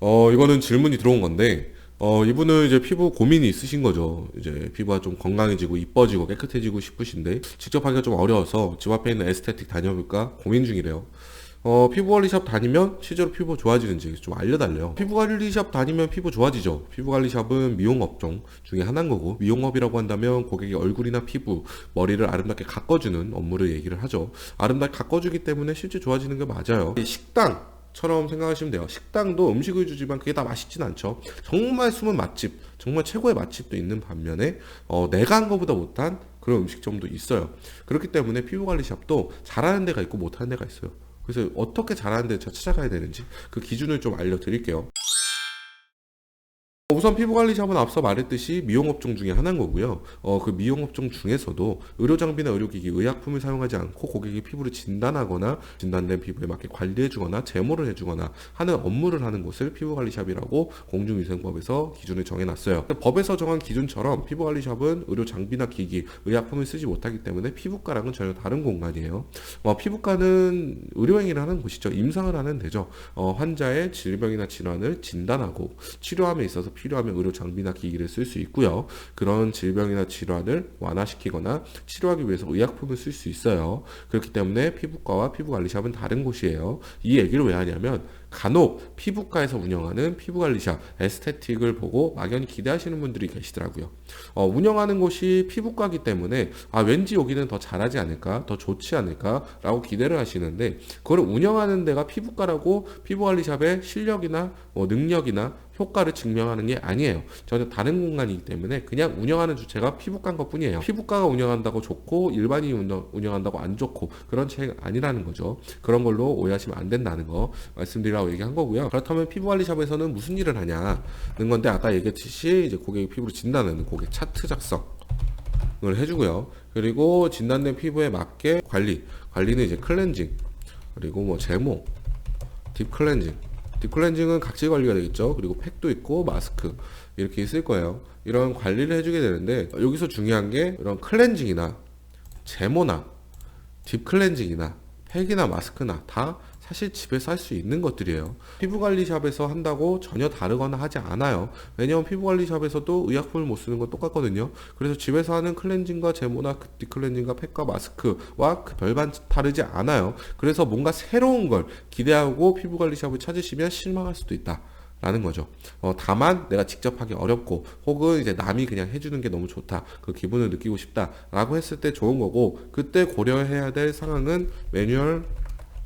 이거는 질문이 들어온 건데, 이분은 이제 피부 고민이 있으신 거죠. 이제 피부가 좀 건강해지고 이뻐지고 깨끗해지고 싶으신데, 직접 하기가 좀 어려워서 집 앞에 있는 에스테틱 다녀볼까 고민 중이래요. 피부 관리샵 다니면 실제로 피부 좋아지는지 좀 알려달래요. 피부 관리샵 다니면 피부 좋아지죠. 피부 관리샵은 미용업종 중에 하나인 거고, 미용업이라고 한다면 고객의 얼굴이나 피부, 머리를 아름답게 가꿔주는 업무를 얘기를 하죠. 아름답게 가꿔주기 때문에 실제 좋아지는 게 맞아요. 식당 처럼 생각하시면 돼요. 식당도 음식을 주지만 그게 다 맛있진 않죠. 정말 숨은 맛집, 정말 최고의 맛집도 있는 반면에 내가 한 것보다 못한 그런 음식점도 있어요. 그렇기 때문에 피부관리샵도 잘하는 데가 있고 못하는 데가 있어요. 그래서 어떻게 잘하는 데 찾아가야 되는지 그 기준을 좀 알려드릴게요. 우선 피부관리샵은 앞서 말했듯이 미용업종 중에 하나인 거고요. 그 미용업종 중에서도 의료장비나 의료기기, 의약품을 사용하지 않고 고객의 피부를 진단하거나 진단된 피부에 맞게 관리해주거나 제모를 해주거나 하는 업무를 하는 곳을 피부관리샵이라고 공중위생법에서 기준을 정해놨어요. 법에서 정한 기준처럼 피부관리샵은 의료장비나 기기, 의약품을 쓰지 못하기 때문에 피부과랑은 전혀 다른 공간이에요. 피부과는 의료행위를 하는 곳이죠. 임상을 하는 데죠. 환자의 질병이나 질환을 진단하고 치료함에 있어서 필요하면 의료 장비나 기기를 쓸 수 있고요. 그런 질병이나 질환을 완화시키거나 치료하기 위해서 의약품을 쓸 수 있어요. 그렇기 때문에 피부과와 피부관리샵은 다른 곳이에요. 이 얘기를 왜 하냐면 간혹 피부과에서 운영하는 피부관리샵, 에스테틱을 보고 막연히 기대하시는 분들이 계시더라고요. 운영하는 곳이 피부과이기 때문에 왠지 여기는 더 잘하지 않을까, 더 좋지 않을까라고 기대를 하시는데 그걸 운영하는 데가 피부과라고 피부관리샵의 실력이나 능력이나 효과를 증명하는 게 아니에요. 전혀 다른 공간이기 때문에 그냥 운영하는 주체가 피부과인 것 뿐이에요. 피부과가 운영한다고 좋고 일반인이 운영한다고 안 좋고 그런 차이가 아니라는 거죠. 그런 걸로 오해하시면 안 된다는 거 말씀드리라고 얘기한 거고요. 그렇다면 피부관리샵에서는 무슨 일을 하냐는 건데 아까 얘기했듯이 이제 고객의 피부를 진단하는 고객 차트 작성을 해주고요. 그리고 진단된 피부에 맞게 관리는 이제 클렌징, 그리고 뭐 제모, 딥 클렌징. 딥클렌징은 각질 관리가 되겠죠. 그리고 팩도 있고 마스크 이렇게 있을 거예요. 이런 관리를 해주게 되는데 여기서 중요한 게 이런 클렌징이나 제모나 딥클렌징이나 팩이나 마스크나 다 사실 집에서 할 수 있는 것들이에요. 피부관리샵에서 한다고 전혀 다르거나 하지 않아요. 왜냐하면 피부관리샵에서도 의약품을 못 쓰는 건 똑같거든요. 그래서 집에서 하는 클렌징과 제모나 딥클렌징과 팩과 마스크와 그 별반 다르지 않아요. 그래서 뭔가 새로운 걸 기대하고 피부관리샵을 찾으시면 실망할 수도 있다. 라는 거죠. 다만 내가 직접 하기 어렵고 혹은 이제 남이 그냥 해주는 게 너무 좋다. 그 기분을 느끼고 싶다. 라고 했을 때 좋은 거고 그때 고려해야 될 상황은 매뉴얼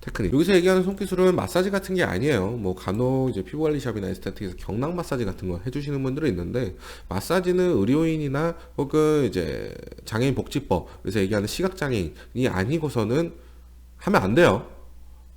테크닉. 여기서 얘기하는 손기술은 마사지 같은 게 아니에요. 뭐 간혹 이제 피부관리샵이나 에스테틱에서 경락 마사지 같은 거 해주시는 분들은 있는데 마사지는 의료인이나 혹은 이제 장애인 복지법에서 얘기하는 시각장애인이 아니고서는 하면 안 돼요.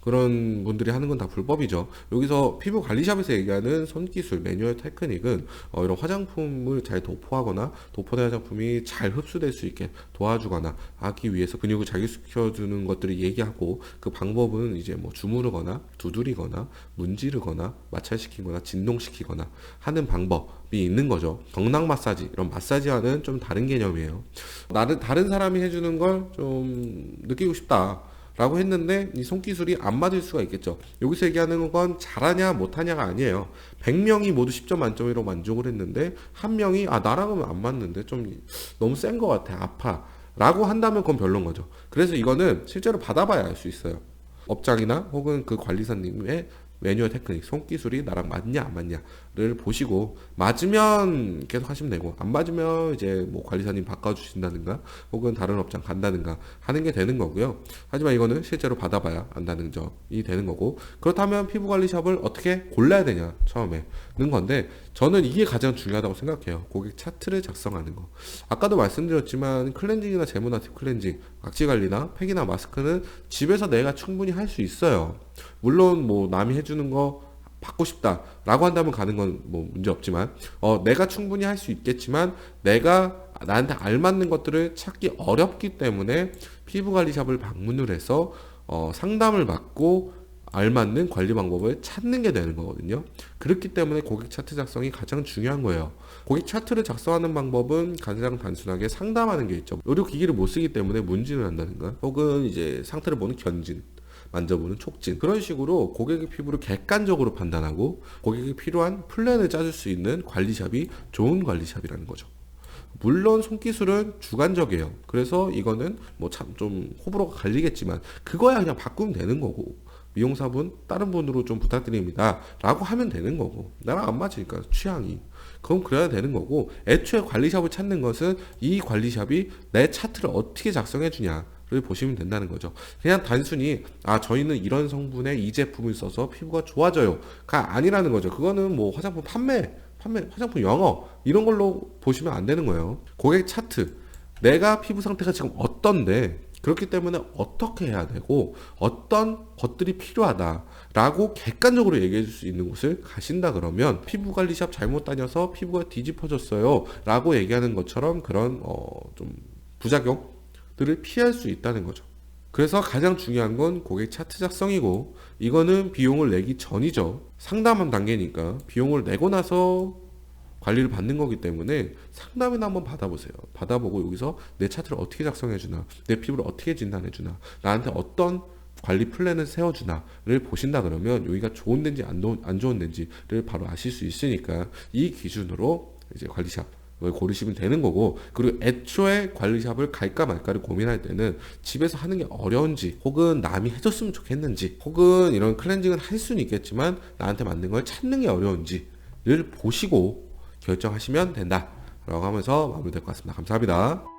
그런 분들이 하는 건 다 불법이죠. 여기서 피부 관리샵에서 얘기하는 손기술, 매뉴얼 테크닉은 이런 화장품을 잘 도포하거나 도포된 화장품이 잘 흡수될 수 있게 도와주거나 하기 위해서 근육을 자극시켜주는 것들을 얘기하고 그 방법은 이제 뭐 주무르거나 두드리거나 문지르거나 마찰시키거나 진동시키거나 하는 방법이 있는 거죠. 경락 마사지, 이런 마사지와는 좀 다른 개념이에요. 나를 다른 사람이 해주는 걸 좀 느끼고 싶다. 라고 했는데 이 손기술이 안 맞을 수가 있겠죠. 여기서 얘기하는 건 잘하냐 못하냐가 아니에요. 100명이 모두 10점 만점으로 만족을 했는데 한 명이 나랑은 안 맞는데 좀 너무 센 것 같아, 아파 라고 한다면 그건 별론 거죠. 그래서 이거는 실제로 받아봐야 알 수 있어요. 업장이나 혹은 그 관리사님의 매뉴얼 테크닉, 손기술이 나랑 맞냐 안 맞냐를 보시고 맞으면 계속 하시면 되고 안 맞으면 이제 뭐 관리사님 바꿔주신다든가 혹은 다른 업장 간다든가 하는 게 되는 거고요. 하지만 이거는 실제로 받아봐야 안다는 점이 되는 거고 그렇다면 피부관리샵을 어떻게 골라야 되냐 처음에는 건데 저는 이게 가장 중요하다고 생각해요. 고객 차트를 작성하는 거. 아까도 말씀드렸지만 클렌징이나 제모나 딥클렌징, 각질관리나 팩이나 마스크는 집에서 내가 충분히 할 수 있어요. 물론 뭐 남이 해주는 거 받고 싶다라고 한다면 가는 건 뭐 문제 없지만 내가 충분히 할 수 있겠지만 내가 나한테 알맞는 것들을 찾기 어렵기 때문에 피부관리샵을 방문을 해서 상담을 받고 알맞는 관리 방법을 찾는 게 되는 거거든요. 그렇기 때문에 고객 차트 작성이 가장 중요한 거예요. 고객 차트를 작성하는 방법은 가장 단순하게 상담하는 게 있죠. 의료기기를 못 쓰기 때문에 문진을 한다든가 혹은 이제 상태를 보는 견진, 만져보는 촉진, 그런 식으로 고객의 피부를 객관적으로 판단하고 고객이 필요한 플랜을 짜줄 수 있는 관리샵이 좋은 관리샵이라는 거죠. 물론 손기술은 주관적이에요. 그래서 이거는 뭐 참 좀 호불호가 갈리겠지만 그거야 그냥 바꾸면 되는 거고, 미용사분 다른 분으로 좀 부탁드립니다 라고 하면 되는 거고, 나랑 안 맞으니까 취향이, 그럼 그래야 되는 거고, 애초에 관리샵을 찾는 것은 이 관리샵이 내 차트를 어떻게 작성해 주냐를 보시면 된다는 거죠. 그냥 단순히 저희는 이런 성분의 이 제품을 써서 피부가 좋아져요가 아니라는 거죠. 그거는 뭐 화장품 판매, 화장품 영어 이런 걸로 보시면 안 되는 거예요. 고객 차트, 내가 피부 상태가 지금 어떤데 그렇기 때문에 어떻게 해야 되고 어떤 것들이 필요하다라고 객관적으로 얘기해 줄 수 있는 곳을 가신다 그러면, 피부 관리샵 잘못 다녀서 피부가 뒤집어졌어요 라고 얘기하는 것처럼 그런 좀 부작용들을 피할 수 있다는 거죠. 그래서 가장 중요한 건 고객 차트 작성이고, 이거는 비용을 내기 전이죠. 상담한 단계니까 비용을 내고 나서 관리를 받는 거기 때문에 상담이나 한번 받아보세요. 받아보고 여기서 내 차트를 어떻게 작성해주나, 내 피부를 어떻게 진단해주나, 나한테 어떤 관리 플랜을 세워주나를 보신다 그러면 여기가 좋은 데인지 안 좋은 데인지를 바로 아실 수 있으니까 이 기준으로 이제 관리샵 고르시면 되는 거고, 그리고 애초에 관리샵을 갈까 말까를 고민할 때는 집에서 하는 게 어려운지, 혹은 남이 해줬으면 좋겠는지, 혹은 이런 클렌징은 할 수는 있겠지만 나한테 맞는 걸 찾는 게 어려운지를 보시고 결정하시면 된다 라고 하면서 마무리될 것 같습니다. 감사합니다.